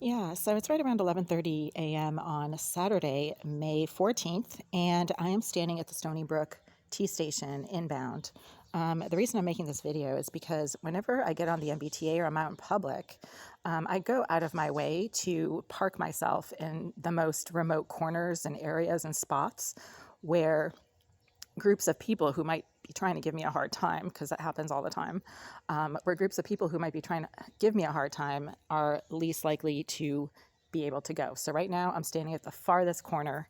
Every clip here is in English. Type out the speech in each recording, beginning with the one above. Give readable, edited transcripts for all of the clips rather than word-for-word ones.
Yeah, so it's right around 11:30 a.m. on Saturday, May 14th, and I am standing at the Stony Brook T station inbound. The reason I'm making this video is because whenever I get on the MBTA or I'm out in public, I go out of my way to park myself in the most remote corners and areas and spots where groups of people who might be trying to give me a hard time, because that happens all the time, where groups of people who might be trying to give me a hard time are least likely to be able to go. So right now I'm standing at the farthest corner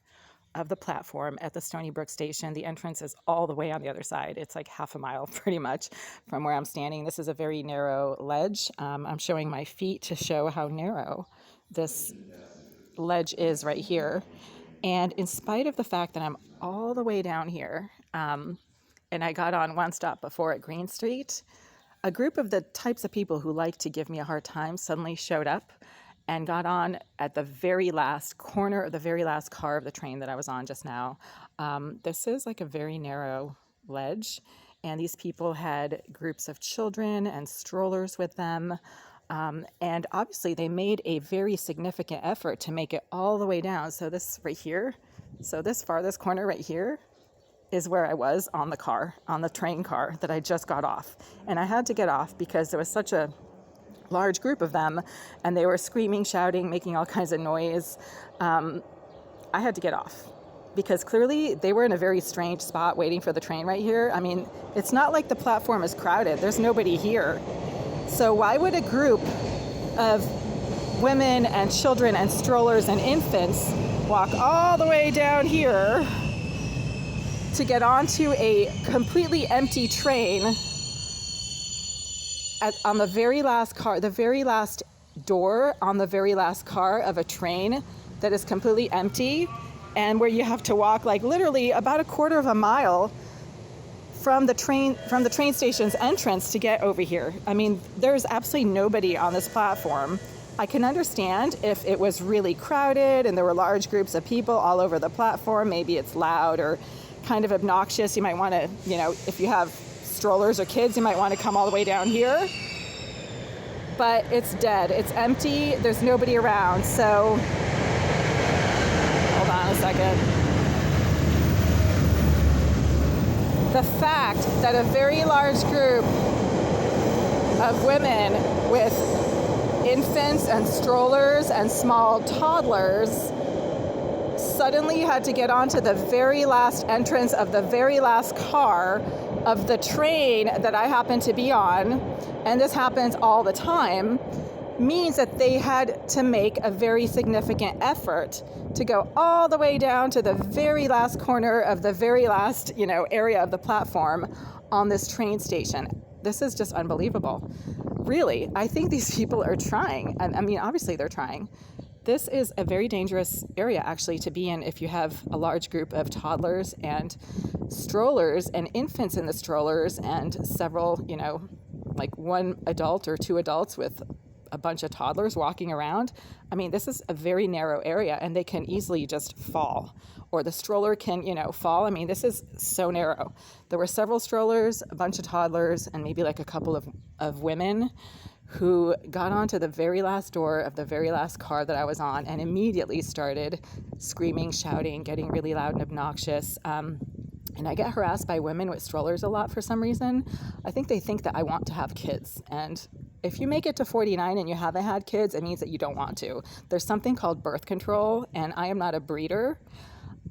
of the platform at the Stony Brook station. The entrance is all the way on the other side. It's like half a mile pretty much from where I'm standing. This is a very narrow ledge. I'm showing my feet to show how narrow this ledge is right here. And in spite of the fact that I'm all the way down here, and I got on one stop before at Green Street, a group of the types of people who like to give me a hard time suddenly showed up and got on at the very last corner of the very last car of the train that I was on just now. This is like a very narrow ledge, and these people had groups of children and strollers with them. And obviously they made a very significant effort to make it all the way down. So this right here, so this farthest corner right here is where I was on the train car that I just got off. And I had to get off because there was such a large group of them and they were screaming, shouting, making all kinds of noise. I had to get off because clearly they were in a very strange spot waiting for the train right here. I mean, it's not like the platform is crowded. There's nobody here. So why would a group of women and children and strollers and infants walk all the way down here to get onto a completely empty train on the very last car, the very last door on the very last car of a train that is completely empty, and where you have to walk like literally about a quarter of a mile from the train station's entrance to get over here. I mean, there's absolutely nobody on this platform. I can understand if it was really crowded and there were large groups of people all over the platform. Maybe it's loud or kind of obnoxious. You might want to, if you have strollers or kids, you might want to come all the way down here. But it's dead. It's empty. There's nobody around. So, hold on a second. The fact that a very large group of women with infants and strollers and small toddlers suddenly had to get onto the very last entrance of the very last car of the train that I happen to be on, and this happens all the time, means that they had to make a very significant effort to go all the way down to the very last corner of the very last, area of the platform on this train station. This is just unbelievable. Really, I think these people are trying. I mean, obviously they're trying. This is a very dangerous area actually to be in if you have a large group of toddlers and strollers and infants in the strollers and several, like one adult or two adults with a bunch of toddlers walking around. I mean, this is a very narrow area and they can easily just fall, or the stroller can, fall. I mean, this is so narrow. There were several strollers, a bunch of toddlers, and maybe like a couple of women who got onto the very last door of the very last car that I was on and immediately started screaming, shouting, getting really loud and obnoxious. And I get harassed by women with strollers a lot for some reason. I think they think that I want to have kids. And if you make it to 49 and you haven't had kids, it means that you don't want to. There's something called birth control, and I am not a breeder.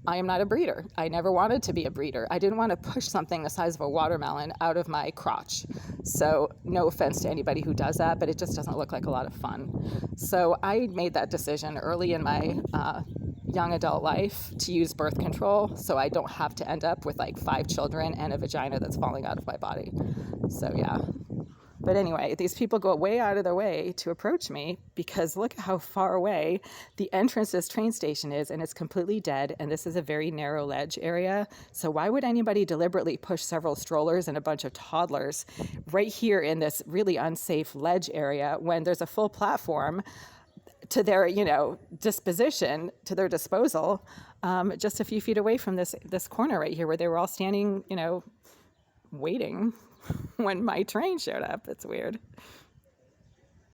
I never wanted to be a breeder. I didn't want to push something the size of a watermelon out of my crotch. So no offense to anybody who does that, but it just doesn't look like a lot of fun. So I made that decision early in my young adult life to use birth control so I don't have to end up with like 5 children and a vagina that's falling out of my body. So yeah. But anyway, these people go way out of their way to approach me because look at how far away the entrance to this train station is, and it's completely dead, and this is a very narrow ledge area. So why would anybody deliberately push several strollers and a bunch of toddlers right here in this really unsafe ledge area when there's a full platform to their, disposition, to their disposal, just a few feet away from this corner right here where they were all standing, waiting when my train showed up? It's weird.